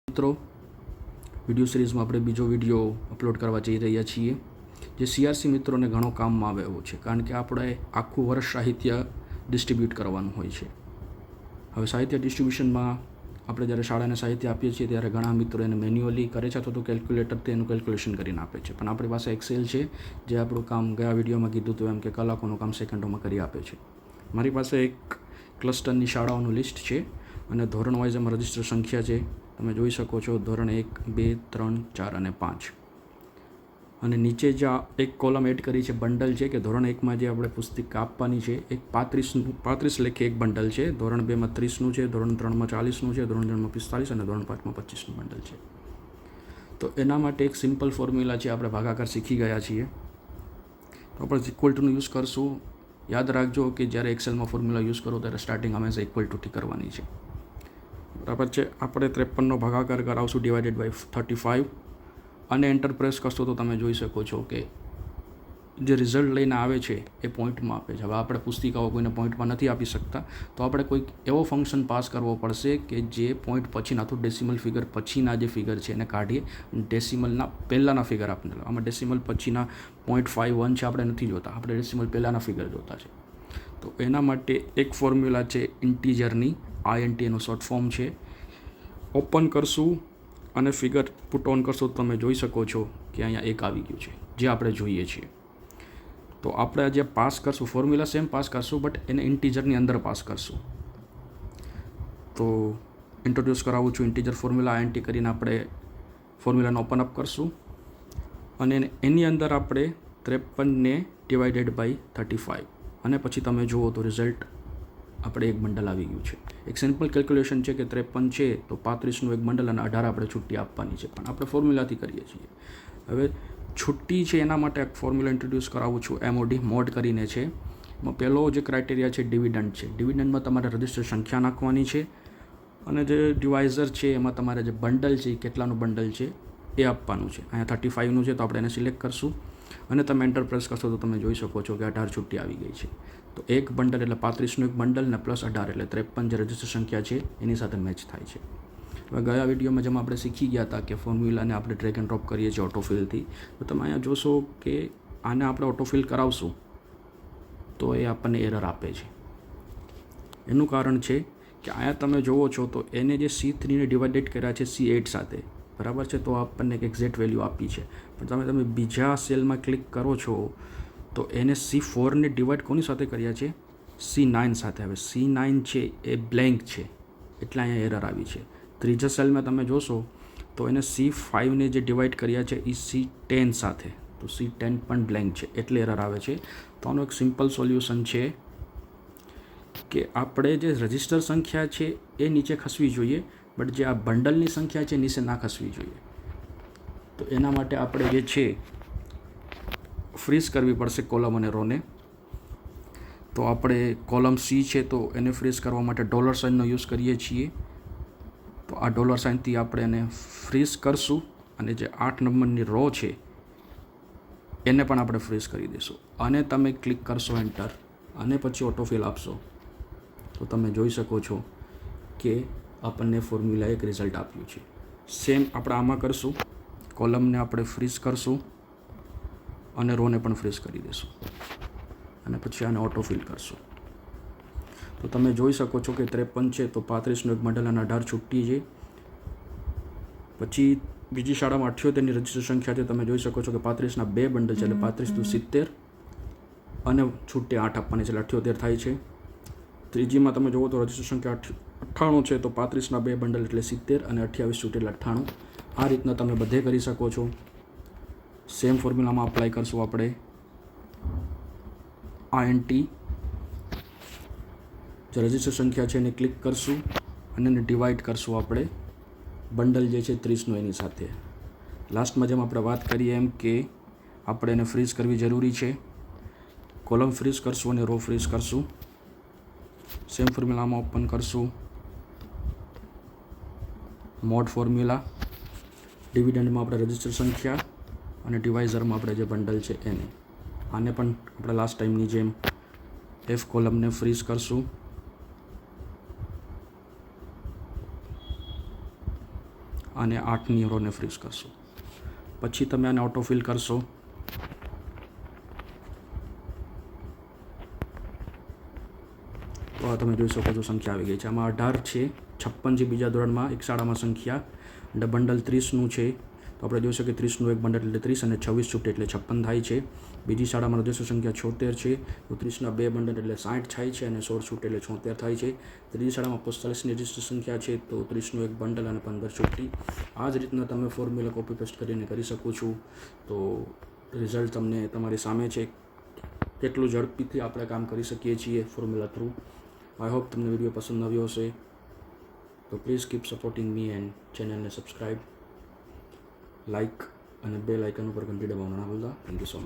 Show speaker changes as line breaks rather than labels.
મિત્રો વિડીયો સિરીઝમાં આપણે બીજો વિડીયો અપલોડ કરવા જઈ રહ્યા છીએ જે સીઆરસી મિત્રોને ઘણો કામમાં આવે એવો છે, કારણ કે આપણે આખું વર્ષ સાહિત્ય ડિસ્ટ્રીબ્યુટ કરવાનું હોય છે. હવે સાહિત્ય ડિસ્ટ્રીબ્યુશનમાં આપણે જ્યારે શાળાને સાહિત્ય આપીએ છીએ ત્યારે ઘણા મિત્રો એને મેન્યુઅલી કરે છે અથવા તો કેલ્ક્યુલેટરથી એનું કેલ્ક્યુલેશન કરીને આપે છે, પણ આપણી પાસે એક્સેલ છે જે આપણું કામ ગયા વિડીયોમાં કીધું હતું એમ કે કલાકોનું કામ સેકન્ડોમાં કરી આપે છે. મારી પાસે એક ક્લસ્ટરની શાળાઓનું લિસ્ટ છે અને ધોરણ વાઇઝ એમાં રજિસ્ટર સંખ્યા છે. તમે જોઈ શકો છો ધોરણ 1, 2, 3, 4 અને 5. અને નીચે જે એક કોલમ એડ કરી છે બંડલ છે કે ધોરણ 1માં જે આપણે પુસ્તિકા આપવાની છે એક 35 લેખે એક બંડલ છે, ધોરણ 2માં 30નું છે, ધોરણ 3માં 40નું છે, ધોરણ 4માં 45 અને ધોરણ 5માં 25નું બંડલ છે. તો એના માટે એક સિમ્પલ ફોર્મ્યુલા છે, આપણે ભાગાકાર શીખી ગયા છીએ. તો આપણે ઇક્વલ ટુનું યુઝ કરશું. યાદ રાખજો કે જ્યારે એક્સેલમાં ફોર્મ્યુલા યુઝ કરો ત્યારે સ્ટાર્ટિંગ હંમેશા ઇક્વલ ટુથી કરવાની છે. બરાબર છે. આપણે 53નો ભાગાકાર કરાવશું ડિવાઇડેડ બાય 35 અને એન્ટર પ્રેસ કરશો તો તમે જોઈ શકો છો કે જે રિઝલ્ટ લઈને આવે છે એ પોઈન્ટમાં આપે છે. હવે આપણે પુસ્તિકાઓ કોઈને પોઈન્ટમાં નથી આપી શકતા, તો આપણે કોઈક એવો ફંક્શન પાસ કરવો પડશે કે જે પોઈન્ટ પછીના તો ડેસિમલ ફિગર પછીના જે ફિગર છે એને કાઢીએ, ડેસિમલના પહેલાંના ફિગર આપણે આમાં ડેસિમલ પછીના 0.51 છે આપણે નથી જોતા, આપણે ડેસિમલ પહેલાંના ફિગર જોતા છે. તો એના માટે એક ફોર્મ્યુલા છે ઇન્ટીજરની, INT એનું શોર્ટ ફોર્મ છે. ઓપન કરશું અને ફિગર પુટ ઓન કરશો તો તમે જોઈ શકો છો કે અહીંયા એક આવી ગયું છે જે આપણે જોઈએ છીએ. તો આપણે જે પાસ કરશું ફોર્મ્યુલા સેમ પાસ કરશું, બટ એને ઇન્ટીજરની અંદર પાસ કરશું. તો ઇન્ટ્રોડ્યુસ કરાવું છું ઇન્ટીજર ફોર્મ્યુલા INT કરીને આપણે ફોર્મ્યુલાને ઓપન અપ કરશું અને એની અંદર આપણે 53ને ડિવાઇડેડ બાય 35 અને પછી તમે જુઓ તો રિઝલ્ટ આપણે એક બંડલ આવી ગયું છે. એક સિમ્પલ કેલ્ક્યુલેશન છે કે 53 છે તો 35નું એક બંડલ અને 18 આપણે છુટ્ટી આપવાની છે, પણ આપણે ફોર્મ્યુલાથી કરીએ છીએ. હવે છુટ્ટી છે એના માટે એક ફોર્મ્યુલા ઇન્ટ્રોડ્યુસ કરાવું છું, MOD મોડ કરીને છે. એમાં પહેલો જે ક્રાઇટેરિયા છે ડિવિડન્ડ છે. ડિવિડન્ડમાં તમારે રજિસ્ટર સંખ્યા નાખવાની છે અને જે ડિવાઇઝર છે એમાં તમારે જે બંડલ છે એ કેટલાનું બંડલ છે એ આપવાનું છે. અહીંયા 35નું છે તો આપણે એને સિલેક્ટ કરશું અને તમે એન્ટર પ્રેસ કરશો તો તમે જોઈ શકો છો કે 18 છુટ્ટી આવી ગઈ છે. તો એક બંડલ એટલે 35નું એક બંડલ ને પ્લસ 18 એટલે 53 જે રજિસ્ટર સંખ્યા છે એની સાથે મેચ થાય છે. હવે ગયા વિડીયોમાં જેમ આપણે શીખી ગયા હતા કે ફોર્મ્યુલાને આપણે ડ્રેગ એન્ડ ડ્રોપ કરીએ છીએ ઓટોફિલથી, તો તમે અહીંયા જોશો કે આને આપણે ઓટોફિલ કરાવશું તો એ આપણને એરર આપે છે. એનું કારણ છે કે અહીંયા તમે જુઓ છો તો એને જે C3ને ડિવાઇડેડ કર્યા છે C8 સાથે, બરાબર છે, તો આપણને એક એક્ઝેક્ટ વેલ્યુ આપી છે, પણ તમે બીજા સેલમાં ક્લિક કરો છો તો એને C4ને ડિવાઇડ કોની સાથે કર્યા છે? C9 સાથે. હવે C9 છે એ બ્લેન્ક છે એટલે અહીંયા એરર આવી છે. ત્રીજા સેલમાં તમે જોશો તો એને C5ને જે ડિવાઇડ કર્યા છે એ C10 સાથે, તો C10 પણ બ્લેન્ક છે એટલે એરર આવે છે. તો આનું એક સિમ્પલ સોલ્યુશન છે કે આપણે જે રજિસ્ટર સંખ્યા છે એ નીચે ખસવી જોઈએ, બટ જે આ બંડલની સંખ્યા છે નીચે ના ખસવી જોઈએ. તો એના માટે આપણે જે છે ફ્રીઝ કરવી પડશે કોલમ અને રોને. તો આપણે કોલમ C છે તો એને ફ્રીઝ કરવા માટે ડોલર સાઇનનો યુઝ કરીએ છીએ. તો આ ડોલર સાઇનથી આપણે એને ફ્રીઝ કરશું અને જે 8 નંબરની રો છે એને પણ આપણે ફ્રીઝ કરી દઈશું અને તમે ક્લિક કરશો એન્ટર અને પછી ઓટોફિલ આપશો તો તમે જોઈ શકો છો કે આપણને ફોર્મ્યુલા એક રિઝલ્ટ આપ્યું છે. સેમ આપણે આમાં કરશું, કોલમને આપણે ફ્રીઝ કરશું અને રોને પણ ફ્રીઝ કરી દઈશું અને પછી આને ઓટોફિલ કરશું. તો તમે જોઈ શકો છો કે 53 છે તો 35નું એક બંડલ અને 18 છુટ્ટી છે. પછી બીજી શાળામાં 78ની રજિસ્ટર સંખ્યા છે, તમે જોઈ શકો છો કે 35ના 2 બંડલ છે એટલે 35 × 70 અને છુટ્ટી 8 આપવાની છે એટલે 78 થાય છે. ત્રીજીમાં તમે જુઓ તો રજિસ્ટર સંખ્યા 98 છે તો 35ના 2 બંડલ એટલે 70 અને 28 છુટ્ટી એટલે 98. આ રીતના તમે બધે કરી શકો છો. સેમ ફોર્મ્યુલામાં અપ્લાય કરશું આપણે INT, જે રજિસ્ટર સંખ્યા છે એને ક્લિક કરશું અને એને ડિવાઈડ કરશું આપણે બંડલ જે છે 30નું એની સાથે. લાસ્ટમાં જેમ આપણે વાત કરીએ એમ કે આપણે એને ફ્રીઝ કરવી જરૂરી છે. કોલમ ફ્રીઝ કરશું અને રો ફ્રીઝ કરશું. સેમ ફોર્મ્યુલામાં ઓપન કરશું મોડ ફોર્મ્યુલા, ડિવિડન્ડમાં આપણે રજિસ્ટર સંખ્યા અને ડિવાઇઝરમાં આપણે જે બંડલ છે એને. આને પણ આપણે લાસ્ટ ટાઈમની જેમ F કોલમને ફ્રીઝ કરશું અને 8ની રોને ફ્રીઝ કરશો. પછી તમે આને ઓટોફિલ કરશો. તો આ તમે જોઈ શકો છો સંખ્યા આવી ગઈ છે. આમાં 18 છે, 56 છે બીજા ધોરણમાં એક શાળામાં સંખ્યા, અને બંડલ 30નું છે. તો આપણે જોઈ શકીએ 30નું એક બંડલ એટલે 30 અને 26 છૂટે એટલે 56 થાય છે. બીજી શાળામાં રજિસ્ટર સંખ્યા 76 છે, તો 30ના 2 બંડલ એટલે 60 થાય છે અને 16 છૂટે એટલે 76 થાય છે. ત્રીજી શાળામાં 45ની રજિસ્ટર સંખ્યા છે, તો 30નું એક બંડલ અને 15 છૂટી. આ જ રીતના તમે ફોર્મ્યુલા કોપી પેસ્ટ કરીને કરી શકો છો. તો રિઝલ્ટ તમને તમારી સામે છે. કેટલું ઝડપીથી આપણે કામ કરી શકીએ છીએ ફોર્મ્યુલા થ્રુ. આઈ હોપ તમને વિડીયો પસંદ આવ્યો હશે. તો please keep supporting me and ચેનલને સબસ્ક્રાઈબ, લાઇક અને બેલ આઇકન ઉપર ઘંટી દબાવવાનું ના ભૂલતા. Thank you so much.